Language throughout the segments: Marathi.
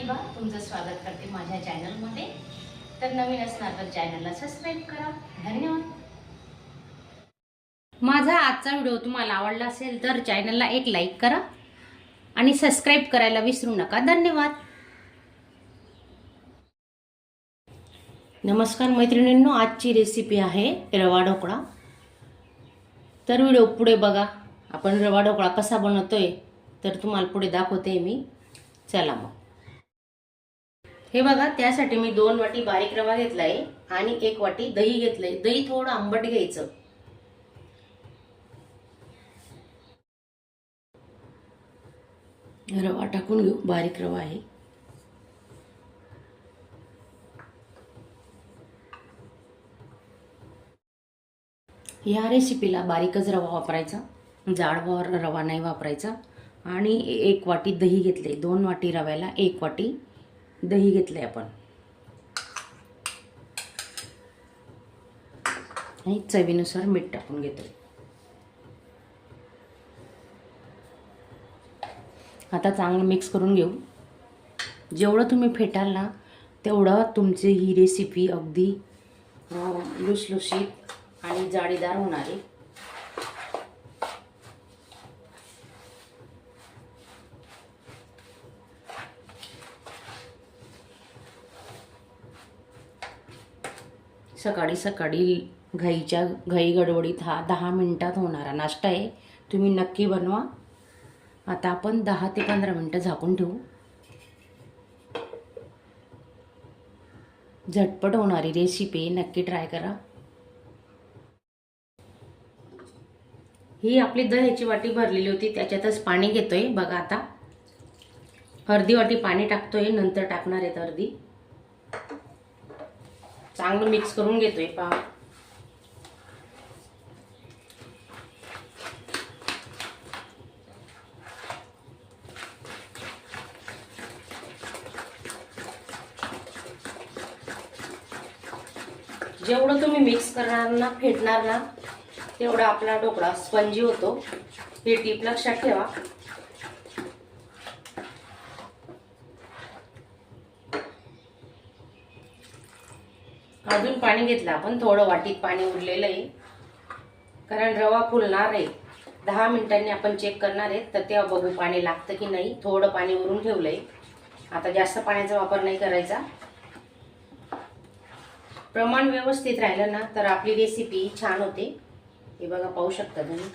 प्रतिभा तुमचं स्वागत करते माझ्या चॅनलमध्ये। तर नवीन असणार तर चॅनलला सबस्क्राइब करा। धन्यवाद। माझा आजचा व्हिडिओ तुम्हाला आवडला असेल तर चॅनलला एक लाईक करा आणि सबस्क्राइब करायला विसरू नका। धन्यवाद। नमस्कार मैत्रिणींनो, आजची रेसिपी आहे रवा ढोकळा। तर व्हिडिओ पुढे बघा, आपण रवा ढोकळा कसा बनवतोय तर तुम्हाला पुढे दाखवते मी। चला मग हे बघा, त्यासाठी मी 2 वाटी बारीक रवा घेतलाय आणि 1 वाटी दही घेतलंय। दही थोडं आंबट घ्यायचं। रवा टाकून घेऊ, बारीक रवा आहे। या रेसिपीला बारीकच रवा वापरायचा, जाड रवा नाही वापरायचा। आणि 1 वाटी दही घेतले। 2 वाटी रव्याला 1 वाटी दही घेतले आपण। आणि चवीनुसार मीठ टाकून घेतो। आता चांगलं मिक्स करून घेऊ। जेवढं तुम्ही फेटाल ना तेवढं तुमची ही रेसिपी अगदी लुसलुशीत आणि जाळीदार होणार आहे। सकाळी सकाळी घाई गडबडीत हा 10 मिनिटात होणारा नाश्ता आहे। तुम्ही नक्की बनवा। आता आपण 10 ते 15 मिनिटं झाकून ठेवू। झटपट होणारी रेसिपी, नक्की ट्राय करा। ही आपली दह्याची वाटी भरलेली होती, त्याच्यातच पाणी घेतोय बघा। आता अर्धी वाटी पाणी टाकतोय, नंतर टाकणार आहेत अर्धी। चांगलं मिक्स करून घेतोय पहा। जेवढं तुम्ही मिक्स करणार ना, फेटणार ना, तेवढा आपला ढोकळा स्पंजी होतो। हे टीप लक्षात ठेवा। अजून पाणी घेतलं आपण, थोडं वाटीत पाणी उरलेलं आहे, कारण रवा फुलणार आहे। 10 मिनिटांनी आपण चेक करणार आहे, तर तेव्हा बघू पाणी लागतं की नाही। थोडं पाणी उरून ठेवलंय। आता जास्त पाण्याचा वापर नाही करायचा। प्रमाण व्यवस्थित राहिलं ना तर आपली रेसिपी छान होते। हे बघा, पाहू शकता तुम्ही।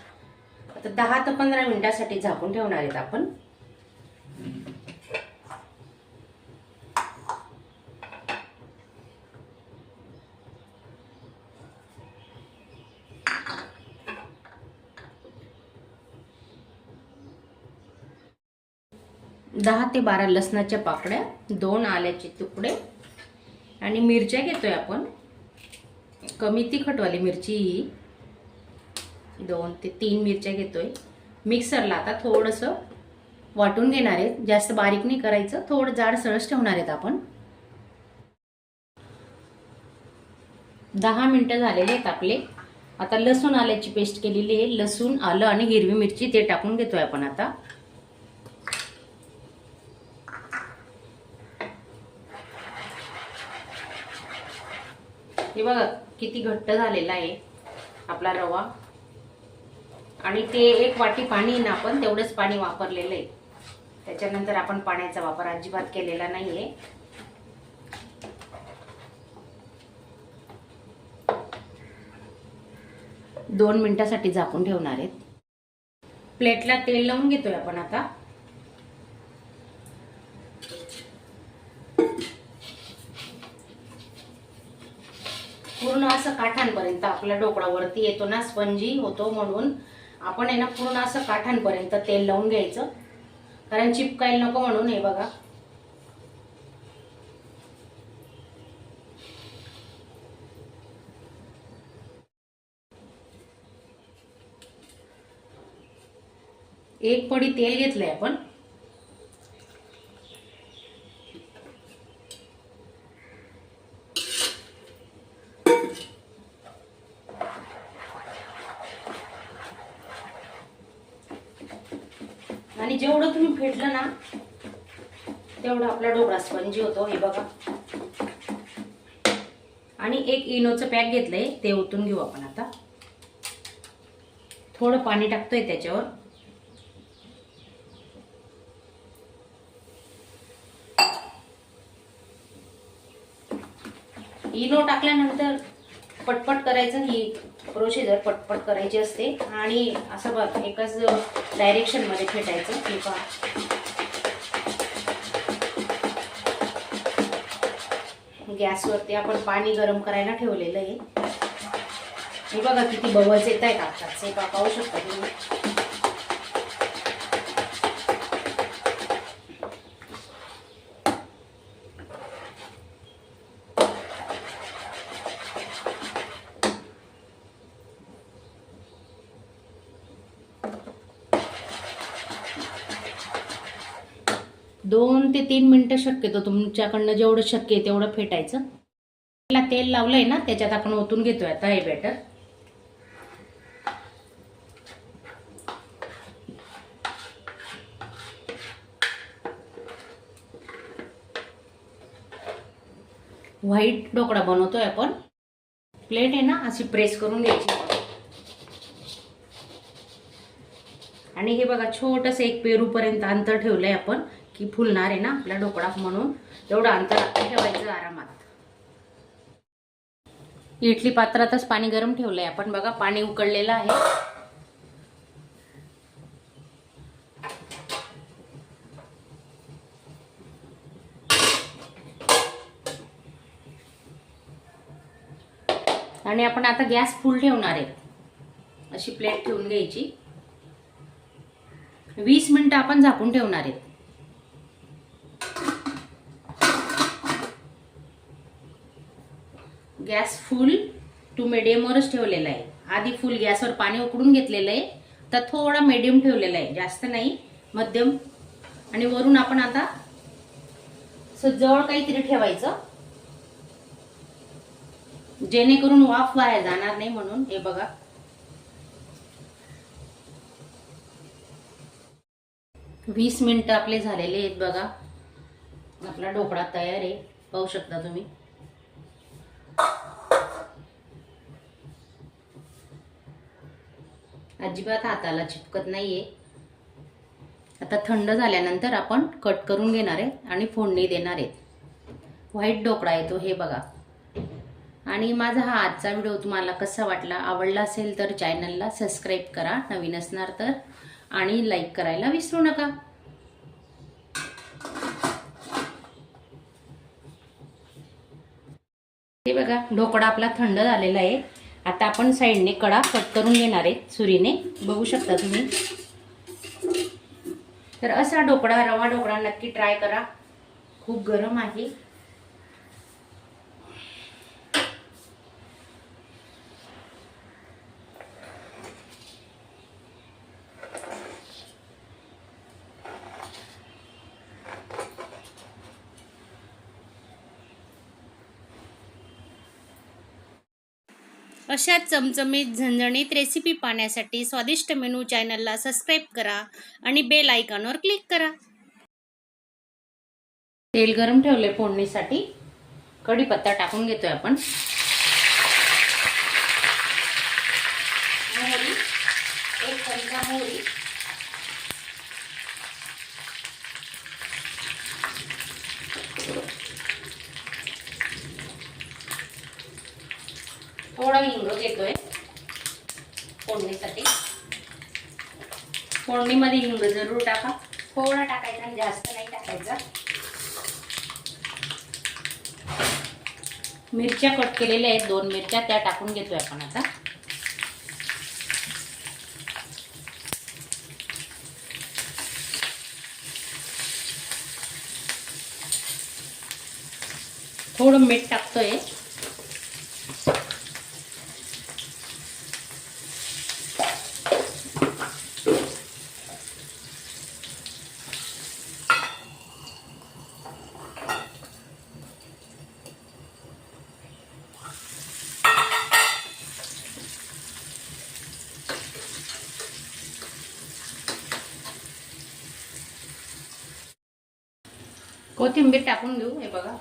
आता 10 ते 15 मिनिटांसाठी झाकून ठेवणार आहेत आपण। दहा ते 12 लसणाच्या पाकळ्या, 2 आल्याचे तुकडे आणि मिरच्या घेतोय आपण। कमी तिखटवाली मिरची ही 2 ते 3 मिरच्या घेतोय। मिक्सरला आता थोडंसं वाटून घेणार आहे। जास्त बारीक नाही करायचं, थोडं जाड सरस ठेवणार आहेत आपण। 10 मिनिटं झालेले आहेत आपले। आता लसूण आल्याची पेस्ट केलेली आहे। लसूण, आलं आणि हिरवी मिरची ते टाकून घेतोय आपण आता। हे बघा किती घट्ट झालेला आहे आपला रवा। आणि ते 1 वाटी पाणी ना आपण तेवढंच पाणी वापरलेलं आहे। त्याच्यानंतर आपण पाण्याचा वापर अजिबात केलेला नाहीये। दोन मिनिटांसाठी झाकून ठेवणार आहेत। प्लेटला तेल लावून घेतोय आपण आता। पूर्ण असं काठांपर्यंत आपला ढोकळा वरती येतो ना, स्पंजी होतो, म्हणून आपण आहे ना पूर्ण असं काठांपर्यंत तेल लावून घ्यायचं, कारण चिपकायला नको म्हणून। हे बघा, एक पडी तेल घेतलंय आपण। आणि जेवढं तुम्ही फेटलं ना तेवढा आपला ढोकळा स्पंजी होतो. हे बघा. आणि एक इनोचं पॅक घेतलंय, ते ओतून घेऊ आपण आता. थोडं पाणी टाकतोय त्याच्यावर. इनो टाकल्यानंतर पटपट करायचं. ही प्रोसिजर पटपट करायची असते आणि असं बघ एकाच डायरेक्शन मध्ये फेटायचं. हे पहा. गॅसवरती आपण पाणी गरम करायला ठेवलेलं आहे. हे बघा किती बबल्स येत आहेत आताच. हे पाहू शकता तुम्ही. 2 ते 3 मिनिटं शक्यतो तुमच्याकडनं जेवढं शक्य आहे तेवढं फेटायचं. त्याला तेल लावलंय ना, त्याच्यात आपण ओतून घेतोय आता हे बॅटर. व्हाईट ढोकळा बनवतोय आपण. प्लेट आहे ना, अशी प्रेस करून घ्यायची. आणि हे बघा छोटंसं एक पेरू पर्यंत अंतर ठेवलंय आपण, की फुलणार आहे ना आपला ढोकळा, म्हणून एवढं अंतर ठेवायचं आरामात. इडली पात्रातच पाणी गरम ठेवलंय आपण. बघा पाणी उकळलेलं आहे. आणि आपण आता गॅस फुल ठेवणार आहे. अशी प्लेट ठेवून घ्यायची. 20 मिनिटं आपण झाकून ठेवणार आहे. गॅस फुल टू मीडियम वरच ठेवलेला आहे. आधी फुल गॅसवर पाणी उकळून घेतलेलं आहे, तर थोडा मीडियम ठेवलेला आहे, जास्त नाही, मध्यम. आणि वरून आपण आता जवळ काहीतरी ठेवायचं, जेणेकरून वाफ वाया जाणार नाही म्हणून. हे बघा 20 मिनिटं आपले झालेले आहेत. बघा आपला ढोकळा तयार आहे, पाहू शकता तुम्ही. अजिबात हाताला चिपकत नाहीये. आता थंड झाल्यानंतर आपण कट करून घेणार आहे आणि फोडणी देणार आहे. व्हाईट ढोकळा आहे तो. हे बघा. आणि माझा हा आजचा व्हिडिओ तुम्हाला कसा वाटला, आवडला असेल तर चॅनलला सबस्क्राईब करा नवीन असणार तर, आणि लाईक करायला विसरू नका. हे बघा ढोकळा आपला थंड झालेला आहे. आता आपण साईडने कडा कट करून घेणार आहे सुरीने, बघू शकता तुम्ही. तर असा ढोकळा, रवा ढोकळा नक्की ट्राय करा. खूप गरम आहे. अशा चमचमीत झणझणीत रेसिपी पाहण्यासाठी स्वादिष्ट मेनू चॅनलला सबस्क्राईब करा आणि बेल आयकॉनवर क्लिक करा. तेल गरम ठेवले फोडणीसाठी. कढीपत्ता टाकून घेतोय आपण. मोहरी, 1 चमचा मोहरी. थोडा हिंग घेतोय फोडणीसाठी. फोडणीमध्ये हिंग जरूर टाका. थोडा टाकायचा, जास्त नाही टाकायचा. मिरच्या कट केलेल्या आहेत, 2 मिरच्या, त्या टाकून घेतोय आपण आता. थोडं मीठ टाकतोय. कोथिंबीर टाकून घेऊ. हे बघा,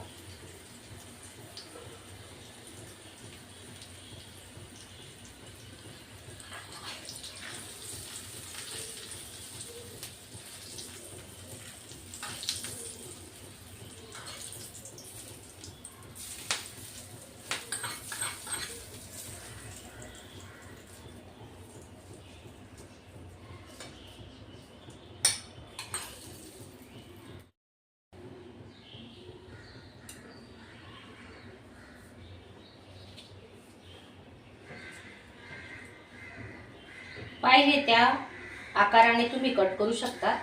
पाहिजे त्या आकाराने तुम्ही कट करू शकता.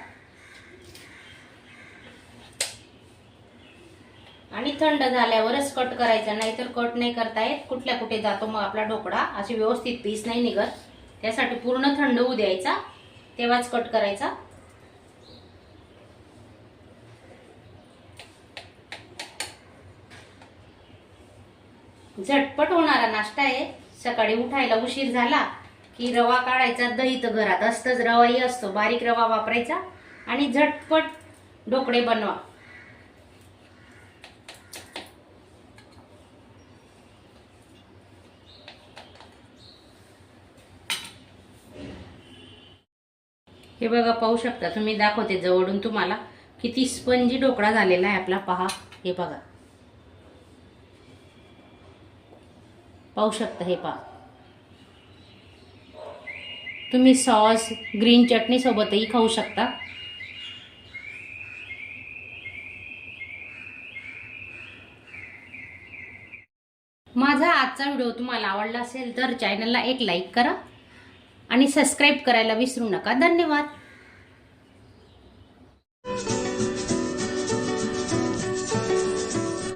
आणि थंड झाल्यावरच कट करायचा, नाहीतर कट नाही करता येत. कुठल्या कुठे जातो मग आपला ढोकळा, असे व्यवस्थित पीस नाही निघत. त्यासाठी पूर्ण थंड होऊ द्यायचा, तेव्हाच कट करायचा. झटपट होणारा नाश्ता आहे. सकाळी उठायला उशीर झाला की रवा काढायचा. दही तर घरात असतंच, रवाही असतो. बारीक रवा वापरायचा आणि झटपट ढोकळे बनवा. हे बघा, पाहू शकता तुम्ही, दाखवते जवळून तुम्हाला किती स्पंजी ढोकळा झालेला आहे आपला. पहा, हे बघा, पाहू शकता. हे पहा, तुम्ही सॉस ग्रीन चटणी सोबतही खाऊ शकता. माझा आजचा व्हिडिओ तुम्हाला आवडला असेल तर चॅनलला एक लाईक करा आणि सबस्क्राईब करायला विसरू नका. धन्यवाद.